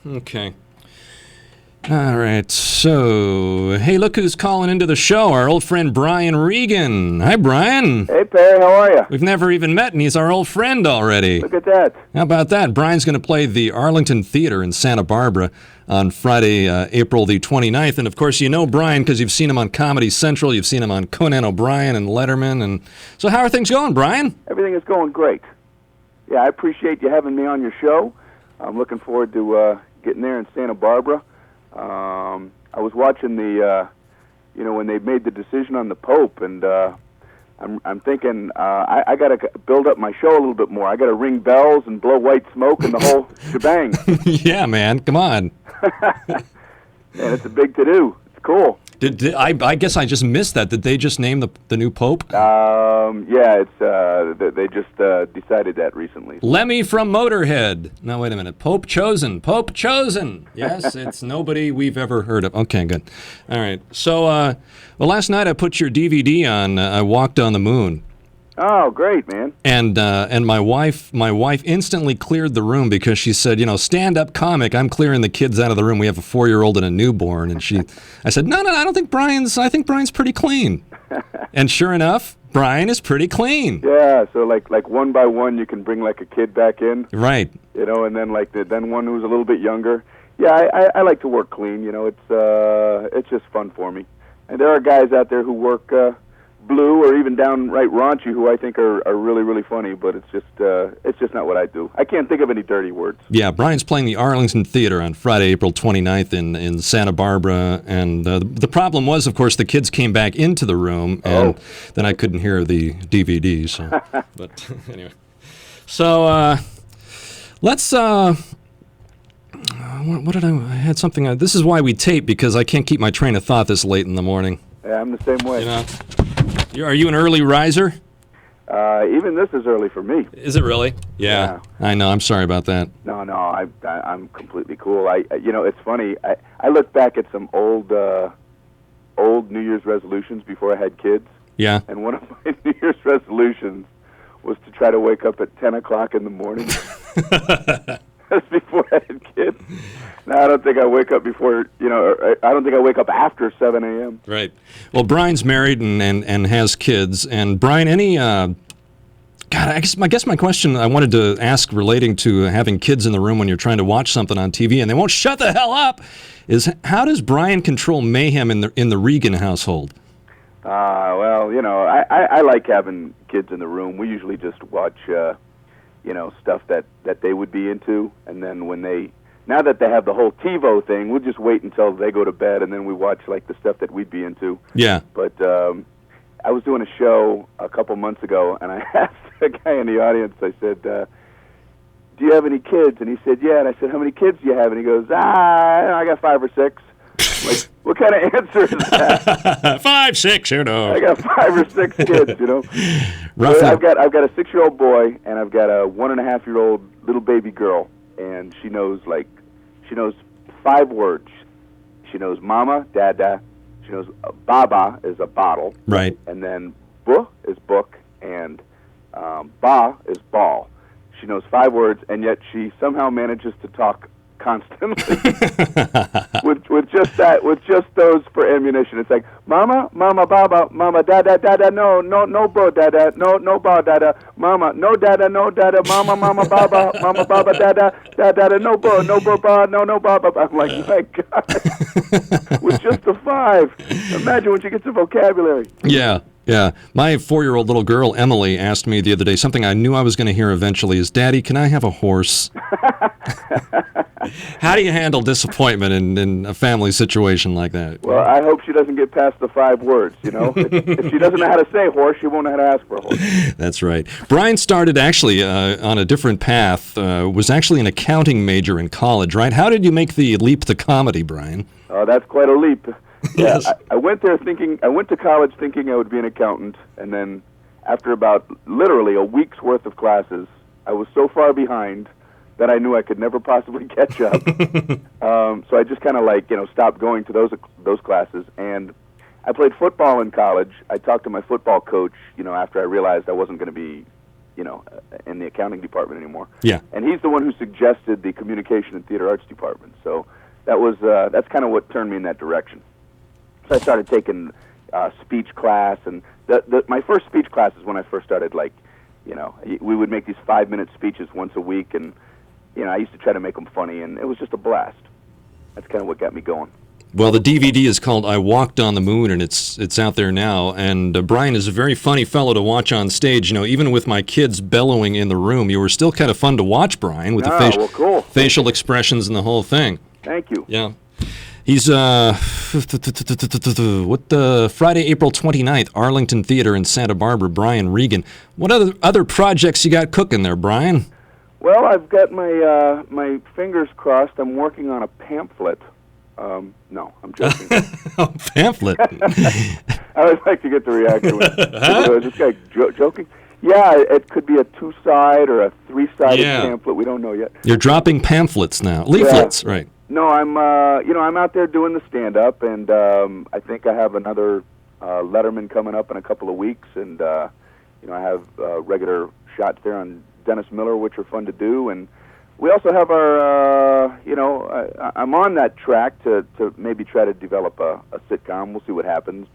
Okay. All right, so, hey, look who's calling into the show, our old friend Brian Regan. Hi, Brian. Hey, Perry, how are you? We've never even met, and he's our old friend already. Look at that. How about that? Brian's going to play the Arlington Theater in Santa Barbara on Friday, April the 29th. And, of course, you know Brian because you've seen him on Comedy Central. You've seen him on Conan O'Brien and Letterman. And so how are things going, Brian? Everything is going great. Yeah, I appreciate you having me on your show. I'm looking forward to getting there in Santa Barbara. I was watching when they made the decision on the Pope, and I'm thinking I got to build up my show a little bit more. I got to ring bells and blow white smoke and the whole shebang. Yeah, man, come on. And it's a big to-do. It's cool. I guess I just missed that. Did they just name the new Pope? Yeah, they just decided that recently. Lemmy from Motorhead. No, wait a minute. Pope chosen. Pope chosen. Yes, it's nobody we've ever heard of. Okay, good. All right. So, well, last night I put your DVD on. I Walked on the Moon. Oh, great, man. And my wife instantly cleared the room because she said, stand-up comic, I'm clearing the kids out of the room. We have a 4-year-old and a newborn. And I said, no, I think Brian's pretty clean. And sure enough, Brian is pretty clean. Yeah, so like one by one you can bring like a kid back in. Right. And then then one who's a little bit younger. Yeah, I like to work clean, it's just fun for me. And there are guys out there who work blue or even downright raunchy who I think are really, really funny, but it's just not what I do. I can't think of any dirty words. Yeah, Brian's playing the Arlington Theater on Friday, April 29th in Santa Barbara, and the problem was, of course, the kids came back into the room, and then I couldn't hear the DVD, so, but anyway. So, let's, what did I had something, this is why we tape, because I can't keep my train of thought this late in the morning. Yeah, I'm the same way. Are you an early riser? Even this is early for me. Is it really? Yeah. I know. I'm sorry about that. No, I'm completely cool. It's funny. I look back at some old New Year's resolutions before I had kids. Yeah. And one of my New Year's resolutions was to try to wake up at 10 o'clock in the morning. That's before I had kids. Now, I don't think I wake up before, I don't think I wake up after 7 a.m. Right. Well, Brian's married and has kids. And Brian, I guess my question I wanted to ask relating to having kids in the room when you're trying to watch something on TV and they won't shut the hell up is how does Brian control mayhem in the Regan household? Well, I like having kids in the room. We usually just watch, stuff that they would be into, and then now that they have the whole TiVo thing, we'll just wait until they go to bed, and then we watch like the stuff that we'd be into. Yeah. But I was doing a show a couple months ago, and I asked a guy in the audience, I said, do you have any kids? And he said, yeah. And I said, how many kids do you have? And he goes, I got 5 or 6. Like, what kind of answer is that? 5, 6, I got 5 or 6 kids, Roughly. I've got a 6-year-old boy, and I've got a 1.5-year-old little baby girl, and she knows 5 words. She knows mama, dada. She knows baba is a bottle. Right. And then bu is book, and ba is ball. She knows 5 words, and yet she somehow manages to talk constantly with just those for ammunition. It's like mama, baba, mama, dada, no, bo, dada, no, ba, dada, mama, no, dada, mama, baba, dada, no, ba, no, baba. I'm like, my God, with just the 5. Imagine when she gets the vocabulary. Yeah. Yeah. My 4-year-old little girl, Emily, asked me the other day, something I knew I was going to hear eventually is, Daddy, can I have a horse? How do you handle disappointment in a family situation like that? Well, I hope she doesn't get past the 5 words, If she doesn't know how to say horse, she won't know how to ask for a horse. That's right. Brian started actually on a different path, was actually an accounting major in college, right? How did you make the leap to comedy, Brian? Oh, that's quite a leap. Yeah, yes. I went to college thinking I would be an accountant, and then after about literally a week's worth of classes, I was so far behind that I knew I could never possibly catch up. So I just kind of stopped going to those classes, and I played football in college. I talked to my football coach, after I realized I wasn't going to be in the accounting department anymore. Yeah. And he's the one who suggested the communication and theater arts department. So that's kind of what turned me in that direction. So I started taking speech class, and my first speech class is when I first started. We would make these 5-minute speeches once a week, and I used to try to make them funny, and it was just a blast. That's kind of what got me going. Well, the DVD is called "I Walked on the Moon," and it's out there now. And Brian is a very funny fellow to watch on stage. Even with my kids bellowing in the room, you were still kind of fun to watch, Brian, with the facial expressions and the whole thing. Thank you. Yeah. He's Friday, April 29th, Arlington Theater in Santa Barbara. Brian Regan. What other projects you got cooking there, Brian? Well, I've got my fingers crossed. I'm working on a pamphlet. No, I'm joking. A pamphlet? I always like to get the reaction. Is this guy joking? Yeah, it could be a 2-side or a 3-sided pamphlet. We don't know yet. You're dropping pamphlets now. Leaflets, right. No, I'm out there doing the stand-up, and I think I have another Letterman coming up in a couple of weeks, and I have regular shots there on Dennis Miller, which are fun to do, and we also have our, I'm on that track to maybe try to develop a sitcom. We'll see what happens.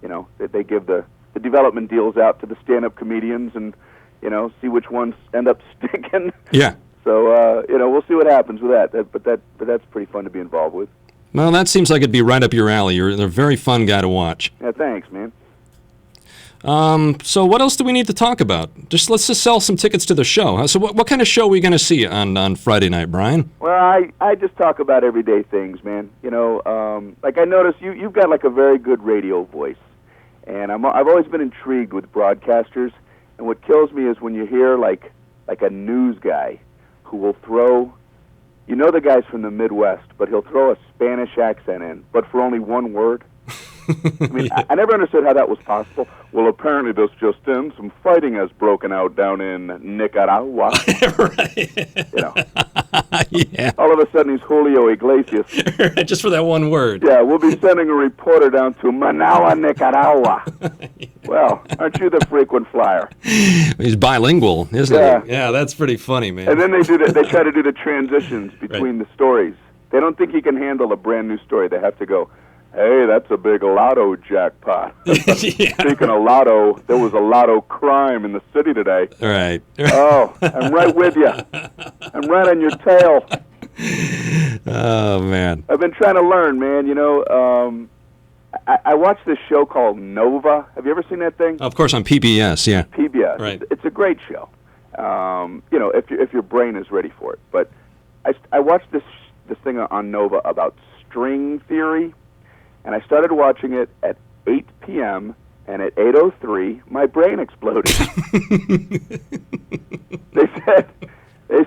They give the development deals out to the stand-up comedians, and see which ones end up sticking. Yeah. So we'll see what happens with that. But that's pretty fun to be involved with. Well, that seems like it'd be right up your alley. You're a very fun guy to watch. Yeah, thanks, man. So what else do we need to talk about? Let's just sell some tickets to the show. So what kind of show are we going to see on Friday night, Brian? Well, I just talk about everyday things, man. Like I noticed you've got like a very good radio voice, and I've always been intrigued with broadcasters. And what kills me is when you hear like a news guy who will throw, the guy's from the Midwest, but he'll throw a Spanish accent in, but for only one word. I mean, I never understood how that was possible. Well, apparently this just in, some fighting has broken out down in Nicaragua. Right. Yeah. All of a sudden he's Julio Iglesias. Just for that one word. Yeah, we'll be sending a reporter down to Managua, Nicaragua. Well, aren't you the frequent flyer? He's bilingual, isn't he? Yeah, that's pretty funny, man. And then they try to do the transitions between the stories. They don't think he can handle a brand new story. They have to go, hey, that's a big lotto jackpot. Speaking of lotto, there was a lotto crime in the city today. Right. Oh, I'm right with you. I'm right on your tail. Oh, man. I've been trying to learn, man. I watched this show called Nova. Have you ever seen that thing? Of course, on PBS, yeah. PBS. Right. It's a great show. If your brain is ready for it. But I watched this thing on Nova about string theory. And I started watching it at 8 p.m., and at 8:03, my brain exploded. They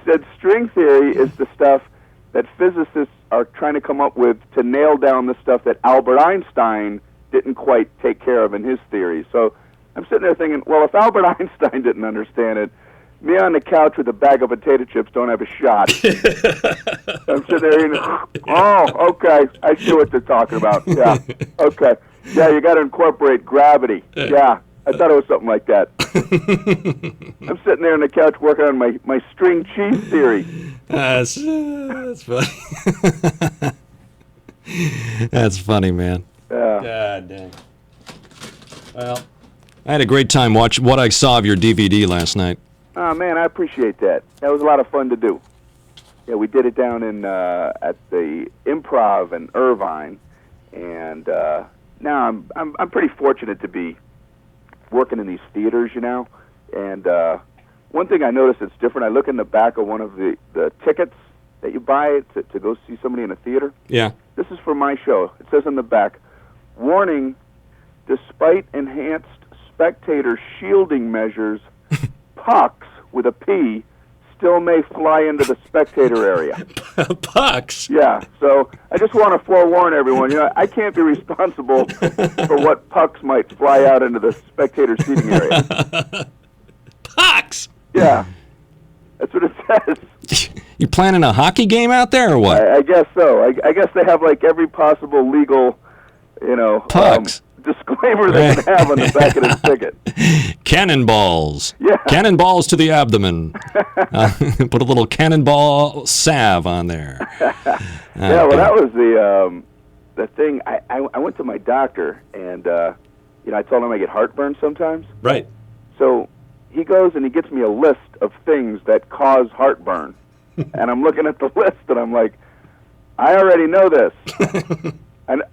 said string theory is the stuff that physicists are trying to come up with to nail down the stuff that Albert Einstein didn't quite take care of in his theory. So I'm sitting there thinking, well, if Albert Einstein didn't understand it, me on the couch with a bag of potato chips don't have a shot. I'm sitting there eating, oh, okay, I see what they're talking about. Yeah, okay. Yeah, you got to incorporate gravity. Yeah, I thought it was something like that. I'm sitting there on the couch working on my string cheese theory. That's funny. That's funny, man. Yeah. God dang. Well, I had a great time watching what I saw of your DVD last night. Oh, man, I appreciate that. That was a lot of fun to do. Yeah, we did it down in at the Improv in Irvine, and now I'm pretty fortunate to be working in these theaters, And one thing I noticed that's different, I look in the back of one of the tickets that you buy to go see somebody in a theater. Yeah. This is for my show. It says on the back, warning, despite enhanced spectator shielding measures, pucks, with a P, still may fly into the spectator area. Pucks? Yeah, so I just want to forewarn everyone, I can't be responsible for what pucks might fly out into the spectator seating area. Pucks? Yeah, that's what it says. You planning a hockey game out there, or what? I guess so. I guess they have, like, every possible legal, pucks. disclaimer they can have on the back of this ticket. Cannonballs. Yeah. Cannonballs to the abdomen. Put a little cannonball salve on there. Yeah, well, that was the thing. I went to my doctor, and I told him I get heartburn sometimes. Right. So he goes and he gets me a list of things that cause heartburn. And I'm looking at the list, and I'm like, I already know this.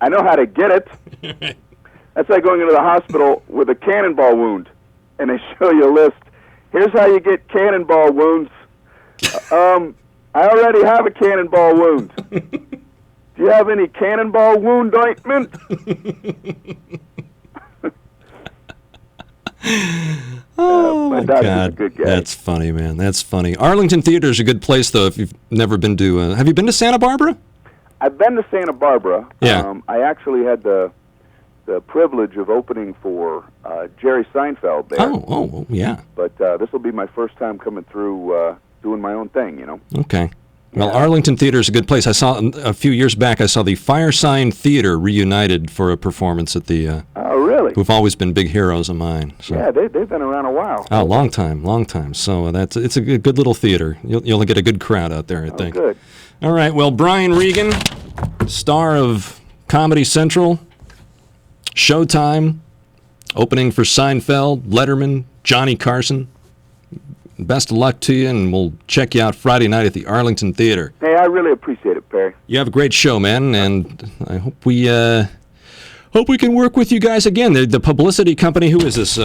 I know how to get it. That's like going into the hospital with a cannonball wound, and they show you a list. Here's how you get cannonball wounds. I already have a cannonball wound. Do you have any cannonball wound ointment? Oh, my my doctor's God. a good guy. That's funny, man. That's funny. Arlington Theater is a good place, though, if you've never been to... have you been to Santa Barbara? I've been to Santa Barbara. Yeah. I actually had the privilege of opening for Jerry Seinfeld there. Oh, yeah. But this will be my first time coming through doing my own thing, Okay. Well, Arlington Theater is a good place. I saw a few years back. I saw the Firesign Theater reunited for a performance at the. Oh, really? Who've always been big heroes of mine. So. Yeah, they've been around a while. Oh, long time. So it's a good little theater. You'll get a good crowd out there, I think. Good. All right. Well, Brian Regan, star of Comedy Central, Showtime, opening for Seinfeld, Letterman, Johnny Carson. Best of luck to you, and we'll check you out Friday night at the Arlington Theater. Hey, I really appreciate it, Perry. You have a great show, man, and I hope we can work with you guys again. The publicity company, who is this?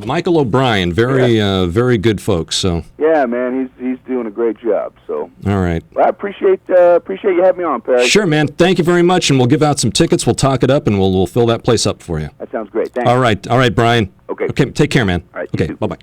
Michael O'Brien, very good folks. So yeah, man, he's doing a great job. So all right, well, I appreciate you having me on, Perry. Sure, man. Thank you very much, and we'll give out some tickets. We'll talk it up, and we'll fill that place up for you. That sounds great. Thanks. All right, Brian. Okay. Take care, man. All right. Okay, bye-bye.